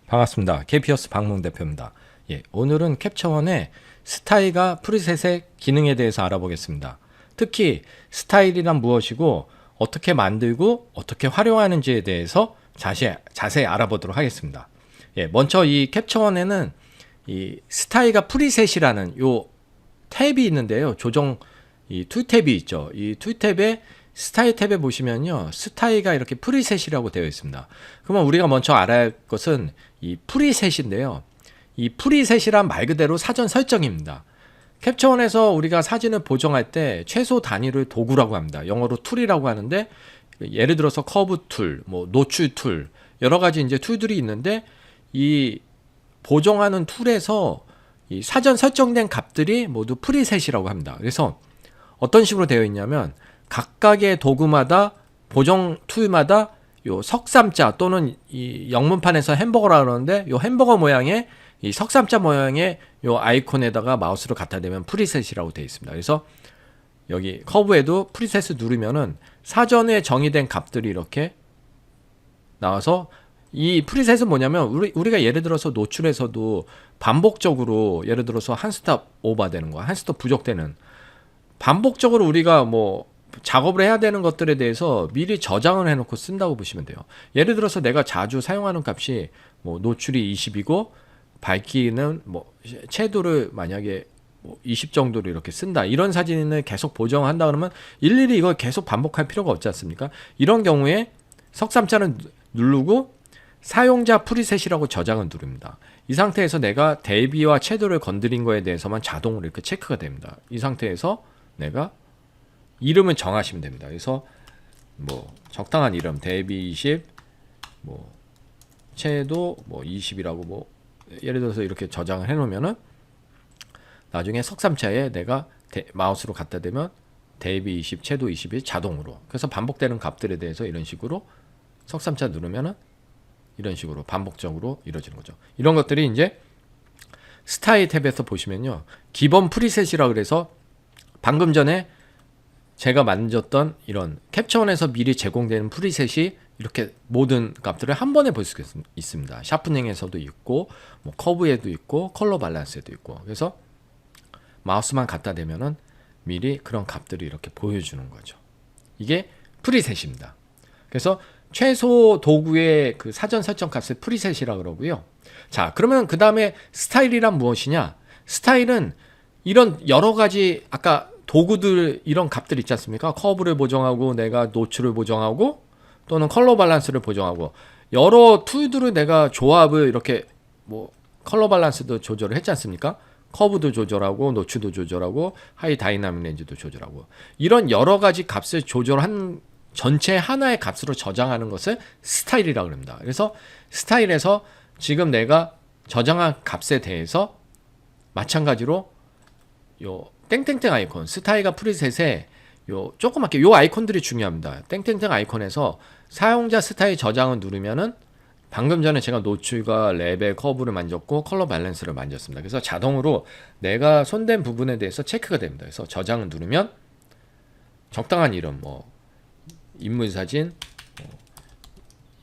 반갑습니다. KP어스 박문 대표입니다. 오늘은 캡처원의 스타일과 프리셋의 기능에 대해서 알아보겠습니다. 특히 스타일이란 무엇이고 어떻게 만들고 어떻게 활용하는지에 대해서 자세히 알아보도록 하겠습니다. 먼저 이 캡처원에는 이 스타일과 프리셋이라는 요 탭이 있는데요. 조정 이 툴 탭이 있죠. 이 툴 탭에 스타일 탭에 보시면요, 스타일과 이렇게 프리셋이라고 되어 있습니다. 그러면 우리가 먼저 알아야 할 것은 이 프리셋인데요. 이 프리셋이란 말 그대로 사전 설정입니다. 캡처원에서 우리가 사진을 보정할 때 최소 단위를 도구라고 합니다. 영어로 툴이라고 하는데, 예를 들어서 커브 툴, 뭐 노출 툴, 여러 가지 이제 툴들이 있는데, 이 보정하는 툴에서 이 사전 설정된 값들이 모두 프리셋이라고 합니다. 그래서 어떤 식으로 되어 있냐면 각각의 도구마다 보정 툴마다 요 석삼자 또는 이 영문판에서 햄버거라 그러는데 요 햄버거 모양의 이 석삼자 모양의 요 아이콘에다가 마우스를 갖다 대면 프리셋이라고 되어 있습니다. 그래서 여기 커브에도 프리셋을 누르면은 사전에 정의된 값들이 이렇게 나와서, 이 프리셋은 뭐냐면 우리가 예를 들어서 노출에서도 반복적으로 예를 들어서 한 스텝 오버되는 거, 한 스텝 부족되는, 반복적으로 우리가 뭐 작업을 해야 되는 것들에 대해서 미리 저장을 해놓고 쓴다고 보시면 돼요. 예를 들어서 내가 자주 사용하는 값이 뭐 노출이 20이고 밝기는 뭐 채도를 만약에 뭐 20 정도로 이렇게 쓴다, 이런 사진을 계속 보정한다 그러면 일일이 이걸 계속 반복할 필요가 없지 않습니까? 이런 경우에 석삼자는 누르고 사용자 프리셋이라고 저장을 누릅니다. 이 상태에서 내가 대비와 채도를 건드린 거에 대해서만 자동으로 이렇게 체크가 됩니다. 이 상태에서 내가 이름을 정하시면 됩니다. 그래서 뭐 적당한 이름, 대비 20, 뭐 채도 뭐 20이라고 뭐 예를 들어서 이렇게 저장을 해놓으면은 나중에 석삼차에 내가 마우스로 갖다 대면 대비 20, 채도 20이 자동으로, 그래서 반복되는 값들에 대해서 이런 식으로 석삼차 누르면은 이런 식으로 반복적으로 이루어지는 거죠. 이런 것들이 이제 스타일 탭에서 보시면요, 기본 프리셋이라 그래서 방금 전에 제가 만졌던 이런 캡처원에서 미리 제공되는 프리셋이 이렇게 모든 값들을 한 번에 볼 수 있습니다. 샤프닝에서도 있고 뭐 커브에도 있고 컬러 밸런스에도 있고, 그래서 마우스만 갖다 대면은 미리 그런 값들이 이렇게 보여주는 거죠. 이게 프리셋입니다. 그래서 최소 도구의 그 사전 설정 값을 프리셋이라 그러고요. 자, 그러면 그 다음에 스타일이란 무엇이냐? 스타일은 이런 여러 가지 아까 도구들 이런 값들 있지 않습니까? 커브를 보정하고 내가 노출을 보정하고 또는 컬러 밸런스를 보정하고 여러 툴들을 내가 조합을 이렇게 뭐 컬러 밸런스도 조절을 했지 않습니까? 커브도 조절하고 노출도 조절하고 하이 다이나믹 렌즈도 조절하고, 이런 여러 가지 값을 조절한 전체 하나의 값으로 저장하는 것을 스타일이라고 합니다. 그래서 스타일에서 지금 내가 저장한 값에 대해서 마찬가지로 요 땡땡땡 아이콘, 스타일과 프리셋에 요 조그맣게 요 아이콘들이 중요합니다. 땡땡땡 아이콘에서 사용자 스타일 저장을 누르면은 방금 전에 제가 노출과 레벨 커브를 만졌고 컬러 밸런스를 만졌습니다. 그래서 자동으로 내가 손댄 부분에 대해서 체크가 됩니다. 그래서 저장을 누르면 적당한 이름, 뭐 인물 사진,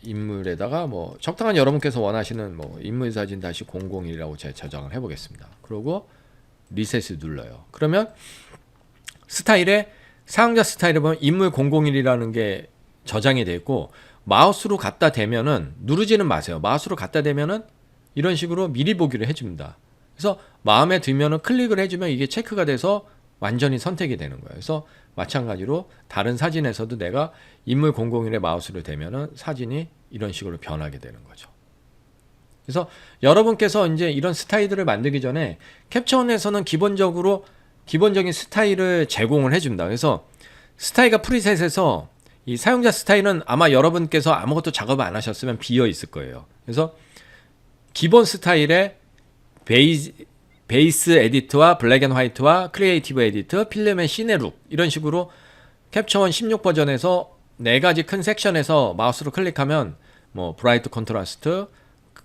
인물에다가 뭐 적당한 여러분께서 원하시는 뭐 인물 사진 다시 001이라고 제가 저장을 해보겠습니다. 그리고 리셋을 눌러요. 그러면 스타일에 사용자 스타일에 보면 인물 001이라는 게 저장이 되어 있고, 마우스로 갖다 대면은 누르지는 마세요. 마우스로 갖다 대면은 이런 식으로 미리 보기를 해줍니다. 그래서 마음에 들면은 클릭을 해주면 이게 체크가 돼서 완전히 선택이 되는 거예요. 그래서 마찬가지로 다른 사진에서도 내가 인물 001에 마우스를 대면은 사진이 이런 식으로 변하게 되는 거죠. 그래서 여러분께서 이제 이런 스타일들을 만들기 전에 캡처원에서는 기본적인 스타일을 제공을 해줍니다. 그래서 스타일과 프리셋에서 이 사용자 스타일은 아마 여러분께서 아무것도 작업을 안 하셨으면 비어 있을 거예요. 그래서 기본 스타일에 베이스 에디트와 블랙 앤 화이트와 크리에이티브 에디트, 필름 앤 시네룩, 이런 식으로 캡처원 16 버전에서 4가지 큰 섹션에서 마우스로 클릭하면 뭐 브라이트 콘트라스트,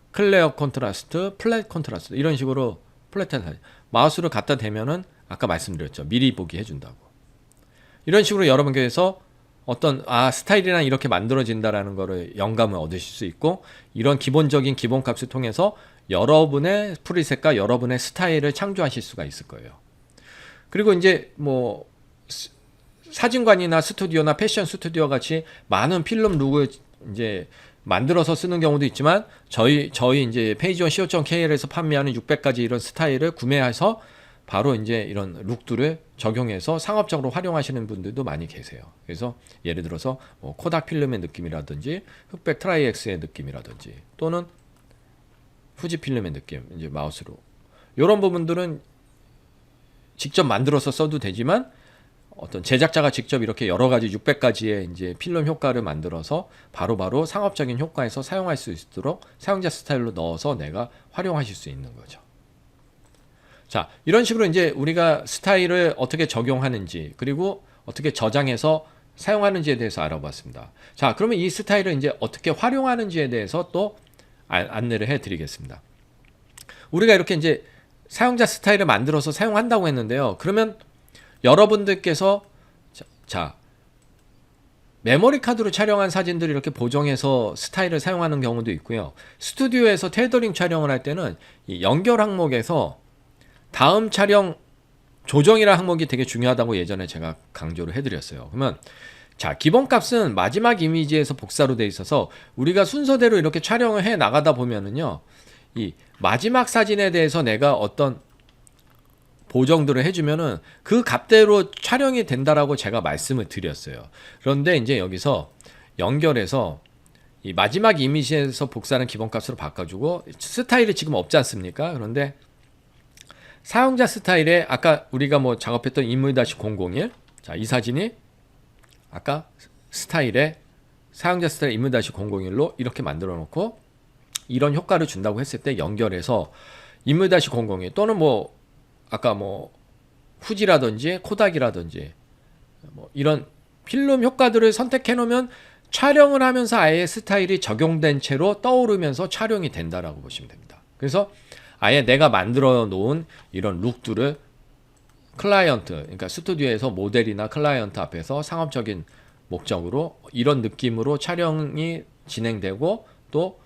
클레어 콘트라스트, 플랫 콘트라스트, 이런 식으로 플랫한 사진 마우스로 갖다 대면은 아까 말씀드렸죠, 미리 보기 해준다고. 이런 식으로 여러분께서 어떤 스타일이란 이렇게 만들어진다라는 거를 영감을 얻으실 수 있고, 이런 기본적인 기본값을 통해서 여러분의 프리셋과 여러분의 스타일을 창조하실 수가 있을 거예요. 그리고 이제 뭐 사진관이나 스튜디오나 패션 스튜디오 같이 많은 필름 룩을 이제 만들어서 쓰는 경우도 있지만, 저희 이제 페이지원 co.kr에서 판매하는 600가지 이런 스타일을 구매해서 바로 이제 이런 룩들을 적용해서 상업적으로 활용하시는 분들도 많이 계세요. 그래서 예를 들어서 뭐 코닥 필름의 느낌이라든지 흑백 트라이엑스의 느낌이라든지 또는 후지 필름의 느낌, 이제 마우스로 이런 부분들은 직접 만들어서 써도 되지만, 어떤 제작자가 직접 이렇게 여러 가지 600가지의 이제 필름 효과를 만들어서 바로바로 상업적인 효과에서 사용할 수 있도록 사용자 스타일로 넣어서 내가 활용하실 수 있는 거죠. 자, 이런 식으로 이제 우리가 스타일을 어떻게 적용하는지, 그리고 어떻게 저장해서 사용하는지에 대해서 알아봤습니다. 자, 그러면 이 스타일을 이제 어떻게 활용하는지에 대해서 또 안내를 해 드리겠습니다. 우리가 이렇게 이제 사용자 스타일을 만들어서 사용한다고 했는데요. 그러면 여러분들께서 메모리 카드로 촬영한 사진들을 이렇게 보정해서 스타일을 사용하는 경우도 있고요. 스튜디오에서 테더링 촬영을 할 때는 이 연결 항목에서 다음 촬영 조정이라는 항목이 되게 중요하다고 예전에 제가 강조를 해드렸어요. 그러면 기본값은 마지막 이미지에서 복사로 돼 있어서 우리가 순서대로 이렇게 촬영을 해 나가다 보면은요, 이 마지막 사진에 대해서 내가 어떤 보정들을 해주면은 그 값대로 촬영이 된다라고 제가 말씀을 드렸어요. 그런데 이제 여기서 연결해서 이 마지막 이미지에서 복사하는 기본값으로 바꿔주고, 스타일이 지금 없지 않습니까? 그런데 사용자 스타일에 아까 우리가 뭐 작업했던 인물-001, 이 사진이 아까 스타일에 사용자 스타일 인물-001로 이렇게 만들어 놓고 이런 효과를 준다고 했을 때 연결해서 인물-001 또는 뭐 아까 뭐 후지라든지 코닥이라든지 뭐 이런 필름 효과들을 선택해 놓으면 촬영을 하면서 아예 스타일이 적용된 채로 떠오르면서 촬영이 된다라고 보시면 됩니다. 그래서 아예 내가 만들어 놓은 이런 룩들을 클라이언트, 그러니까 스튜디오에서 모델이나 클라이언트 앞에서 상업적인 목적으로 이런 느낌으로 촬영이 진행되고, 또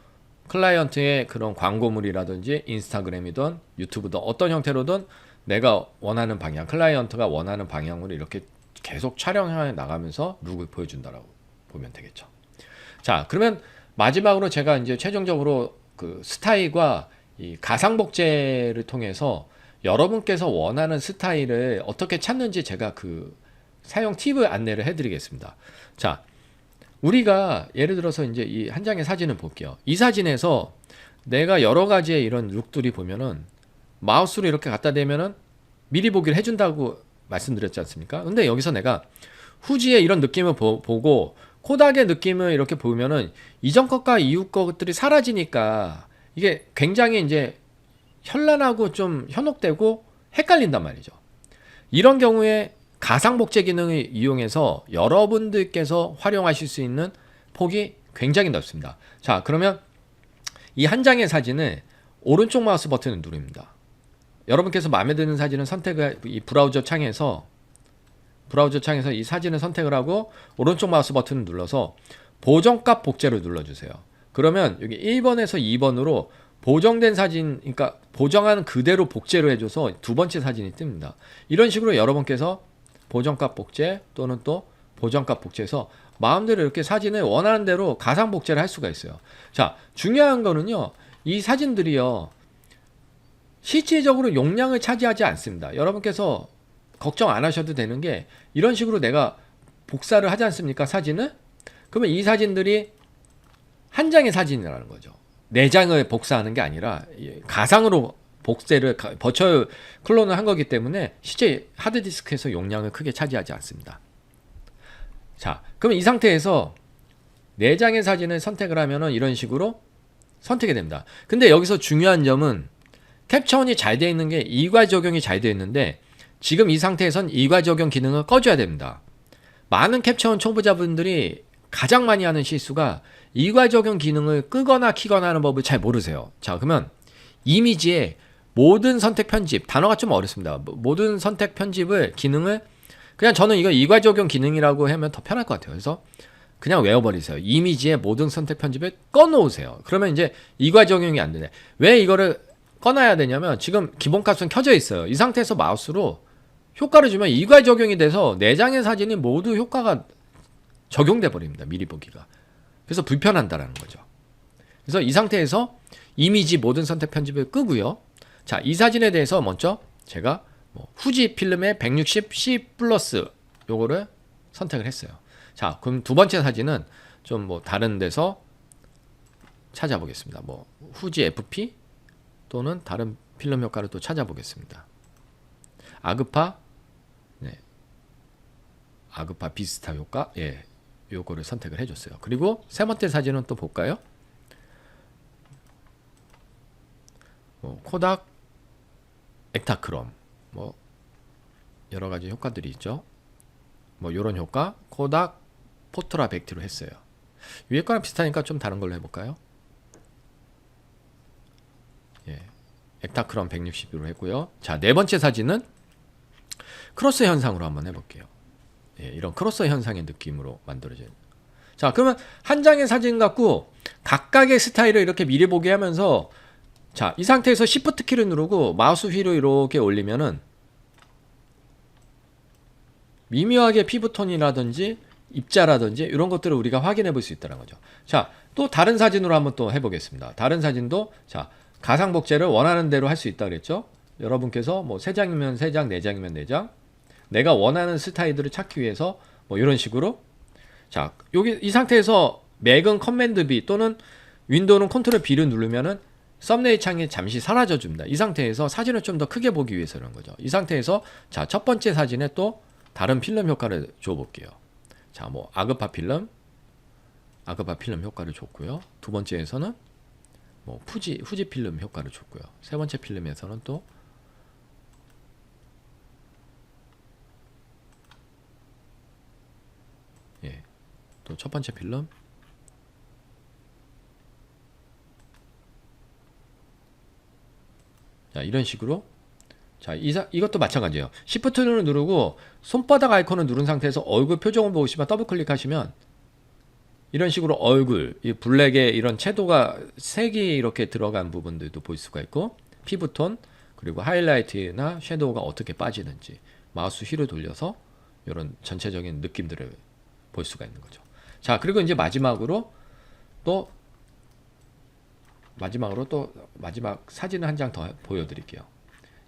클라이언트의 그런 광고물이라든지 인스타그램이든 유튜브든 어떤 형태로든 내가 원하는 방향, 클라이언트가 원하는 방향으로 이렇게 계속 촬영해 나가면서 룩을 보여준다라고 보면 되겠죠. 자, 그러면 마지막으로 제가 이제 최종적으로 그 스타일과 이 가상 복제를 통해서 여러분께서 원하는 스타일을 어떻게 찾는지 제가 그 사용 팁을 안내를 해드리겠습니다. 자, 우리가 예를 들어서 이제 이 한 장의 사진을 볼게요. 이 사진에서 내가 여러 가지의 이런 룩들이 보면은 마우스로 이렇게 갖다 대면은 미리 보기를 해준다고 말씀드렸지 않습니까? 근데 여기서 내가 후지의 이런 느낌을 보고 코닥의 느낌을 이렇게 보면은 이전 것과 이후 것들이 사라지니까 이게 굉장히 이제 현란하고 좀 현혹되고 헷갈린단 말이죠. 이런 경우에 가상 복제 기능을 이용해서 여러분들께서 활용하실 수 있는 폭이 굉장히 넓습니다. 자, 그러면 이 한 장의 사진을 오른쪽 마우스 버튼을 누릅니다. 여러분께서 마음에 드는 사진을 선택을, 이 브라우저 창에서 이 사진을 선택을 하고 오른쪽 마우스 버튼을 눌러서 보정값 복제를 눌러주세요. 그러면 여기 1번에서 2번으로 보정된 사진, 그러니까 보정한 그대로 복제를 해줘서 두 번째 사진이 뜹니다. 이런 식으로 여러분께서 보정값 복제 또는 또 보정값 복제해서 마음대로 이렇게 사진을 원하는 대로 가상 복제를 할 수가 있어요. 자, 중요한 거는요, 이 사진들이요, 실질적으로 용량을 차지하지 않습니다. 여러분께서 걱정 안 하셔도 되는 게, 이런 식으로 내가 복사를 하지 않습니까, 사진을? 그러면 이 사진들이 한 장의 사진이라는 거죠. 4장을 복사하는 게 아니라 가상으로 복제를 버추얼 클론을 한 거기 때문에 실제 하드디스크에서 용량을 크게 차지하지 않습니다. 자, 그럼 이 상태에서 4장의 사진을 선택을 하면은 이런 식으로 선택이 됩니다. 근데 여기서 중요한 점은 캡처원이 잘 되어 있는 게 이과 적용이 잘 되어 있는데, 지금 이 상태에선 이과 적용 기능을 꺼줘야 됩니다. 많은 캡처원 초보자분들이 가장 많이 하는 실수가 이과 적용 기능을 끄거나 키거나 하는 법을 잘 모르세요. 자, 그러면 이미지에 모든 선택 편집, 단어가 좀 어렵습니다. 모든 선택 편집을 기능을 그냥 저는 이거 이괄 적용 기능이라고 하면 더 편할 것 같아요. 그래서 그냥 외워버리세요. 이미지의 모든 선택 편집을 꺼놓으세요. 그러면 이제 이괄 적용이 안 되네. 왜 이거를 꺼놔야 되냐면 지금 기본값은 켜져 있어요. 이 상태에서 마우스로 효과를 주면 이괄 적용이 돼서 4장의 사진이 모두 효과가 적용돼 버립니다. 미리 보기가. 그래서 불편한다라는 거죠. 그래서 이 상태에서 이미지 모든 선택 편집을 끄고요. 자, 이 사진에 대해서 먼저 제가 후지 필름의 160C 플러스 요거를 선택을 했어요. 자, 그럼 두 번째 사진은 좀 다른 데서 찾아보겠습니다. 후지 FP 또는 다른 필름 효과를 또 찾아보겠습니다. 아그파, 네, 아그파 비스타 효과, 예, 요거를 선택을 해줬어요. 그리고 세 번째 사진은 또 볼까요? 코닥 액타크롬, 여러 가지 효과들이 있죠. 요런 효과, 코닥 포트라 백티로 했어요. 위에 거랑 비슷하니까 좀 다른 걸로 해볼까요? 예, 액타크롬 160으로 했고요. 자, 네 번째 사진은 크로스 현상으로 한번 해볼게요. 예, 이런 크로스 현상의 느낌으로 만들어진. 자, 그러면 한 장의 사진 갖고 각각의 스타일을 이렇게 미리 보게 하면서, 자, 이 상태에서 Shift 키를 누르고 마우스 휠을 이렇게 올리면은 미묘하게 피부톤이라든지 입자라든지 이런 것들을 우리가 확인해 볼 수 있다는 거죠. 자, 또 다른 사진으로 한번 또 해보겠습니다. 다른 사진도, 자, 가상 복제를 원하는 대로 할 수 있다 그랬죠. 여러분께서 3장이면 3장, 4장이면 4장, 내가 원하는 스타일들을 찾기 위해서 이런 식으로, 자, 여기 이 상태에서 맥은 커맨드 B 또는 윈도우는 컨트롤 B를 누르면은 썸네일 창이 잠시 사라져 줍니다. 이 상태에서 사진을 좀 더 크게 보기 위해서 그런 거죠. 이 상태에서, 자, 첫 번째 사진에 또 다른 필름 효과를 줘 볼게요. 자, 아그파 필름 효과를 줬고요. 두 번째에서는 후지 필름 효과를 줬고요. 세 번째 필름에서는 또 예, 또 첫 번째 필름, 자, 이런 식으로. 자, 이것도 마찬가지예요. Shift를 누르고 손바닥 아이콘을 누른 상태에서 얼굴 표정을 보시면 더블 클릭하시면 이런 식으로 얼굴, 이 블랙의 이런 채도가 색이 이렇게 들어간 부분들도 볼 수가 있고, 피부톤, 그리고 하이라이트나 섀도우가 어떻게 빠지는지 마우스 휠을 돌려서 이런 전체적인 느낌들을 볼 수가 있는 거죠. 자, 그리고 이제 마지막으로 또 마지막 사진을 한 장 더 보여드릴게요.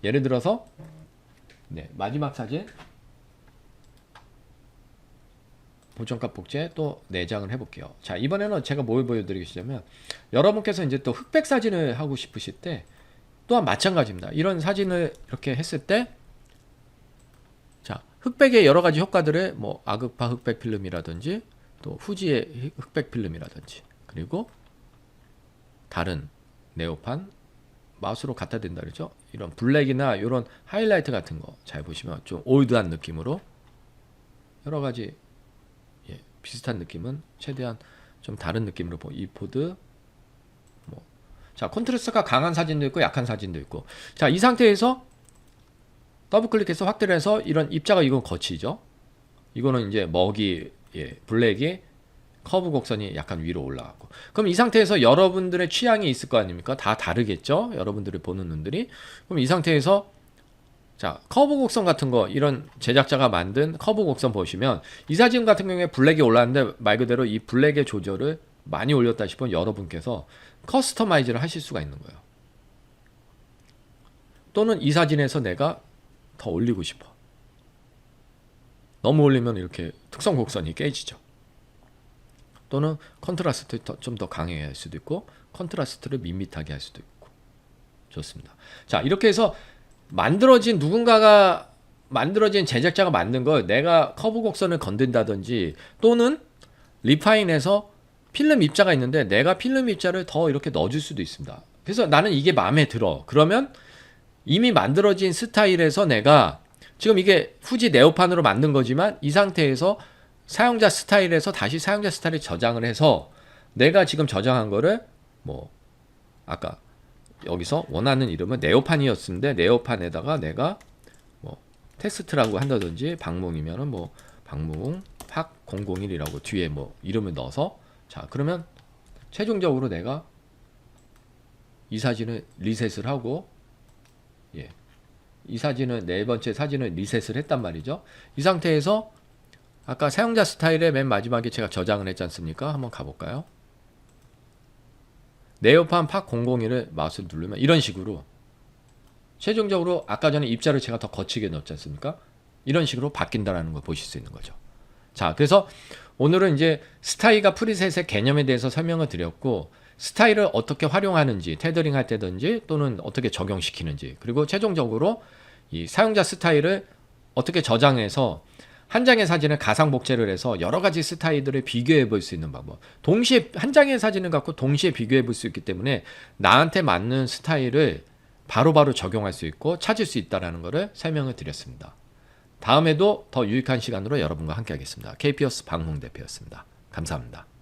예를 들어서, 네, 마지막 사진 보정값 복제 또 4장을 해볼게요. 자, 이번에는 제가 뭘 보여드리겠냐면, 여러분께서 이제 또 흑백 사진을 하고 싶으실 때 또한 마찬가지입니다. 이런 사진을 이렇게 했을 때, 자, 흑백의 여러 가지 효과들을 아그파 흑백 필름이라든지 또 후지의 흑백 필름이라든지, 그리고 다른 네오판 마우스로 갖다 댄다 그러죠. 이런 블랙이나 이런 하이라이트 같은 거 잘 보시면 좀 올드한 느낌으로 여러 가지, 예, 비슷한 느낌은 최대한 좀 다른 느낌으로 이 포드, 자, 콘트라스트가 강한 사진도 있고 약한 사진도 있고. 자, 이 상태에서 더블 클릭해서 확대를 해서 이런 입자가, 이건 거치죠. 이거는 이제 예, 블랙이 커브 곡선이 약간 위로 올라가고. 그럼 이 상태에서 여러분들의 취향이 있을 거 아닙니까? 다 다르겠죠? 여러분들이 보는 눈들이. 그럼 이 상태에서, 자, 커브 곡선 같은 거, 이런 제작자가 만든 커브 곡선 보시면 이 사진 같은 경우에 블랙이 올랐는데 말 그대로 이 블랙의 조절을 많이 올렸다 싶으면 여러분께서 커스터마이즈를 하실 수가 있는 거예요. 또는 이 사진에서 내가 더 올리고 싶어. 너무 올리면 이렇게 특성 곡선이 깨지죠. 또는 컨트라스트 좀 더 강하게 할 수도 있고, 컨트라스트를 밋밋하게 할 수도 있고. 좋습니다. 자, 이렇게 해서 누군가가 만들어진 제작자가 만든 걸 내가 커브 곡선을 건든다든지, 또는 리파인해서 필름 입자가 있는데 내가 필름 입자를 더 이렇게 넣어줄 수도 있습니다. 그래서 나는 이게 마음에 들어. 그러면 이미 만들어진 스타일에서 내가 지금 이게 후지 네오판으로 만든 거지만 이 상태에서 사용자 스타일에서 다시 사용자 스타일을 저장을 해서 내가 지금 저장한 거를 아까 여기서 원하는 이름은 네오판이었는데 네오판에다가 내가 테스트라고 한다든지 방몽이면은 뭐 방몽 팍 001이라고 뒤에 뭐 이름을 넣어서 자 그러면 최종적으로 내가 이 사진을 리셋을 하고 예. 이 사진은 네 번째 사진을 리셋을 했단 말이죠. 이 상태에서 아까 사용자 스타일의 맨 마지막에 제가 저장을 했지 않습니까? 한번 가볼까요? 네오판 팍 001을 마우스를 누르면 이런 식으로 최종적으로 아까 전에 입자를 제가 더 거치게 넣었지 않습니까? 이런 식으로 바뀐다는 걸 보실 수 있는 거죠. 자, 그래서 오늘은 이제 스타일과 프리셋의 개념에 대해서 설명을 드렸고 스타일을 어떻게 활용하는지 테더링 할 때든지 또는 어떻게 적용시키는지 그리고 최종적으로 이 사용자 스타일을 어떻게 저장해서 한 장의 사진을 가상 복제를 해서 여러 가지 스타일들을 비교해 볼 수 있는 방법. 동시에 한 장의 사진을 갖고 동시에 비교해 볼 수 있기 때문에 나한테 맞는 스타일을 바로바로 적용할 수 있고 찾을 수 있다는 것을 설명을 드렸습니다. 다음에도 더 유익한 시간으로 여러분과 함께 하겠습니다. KPOS 박몽 대표였습니다. 감사합니다.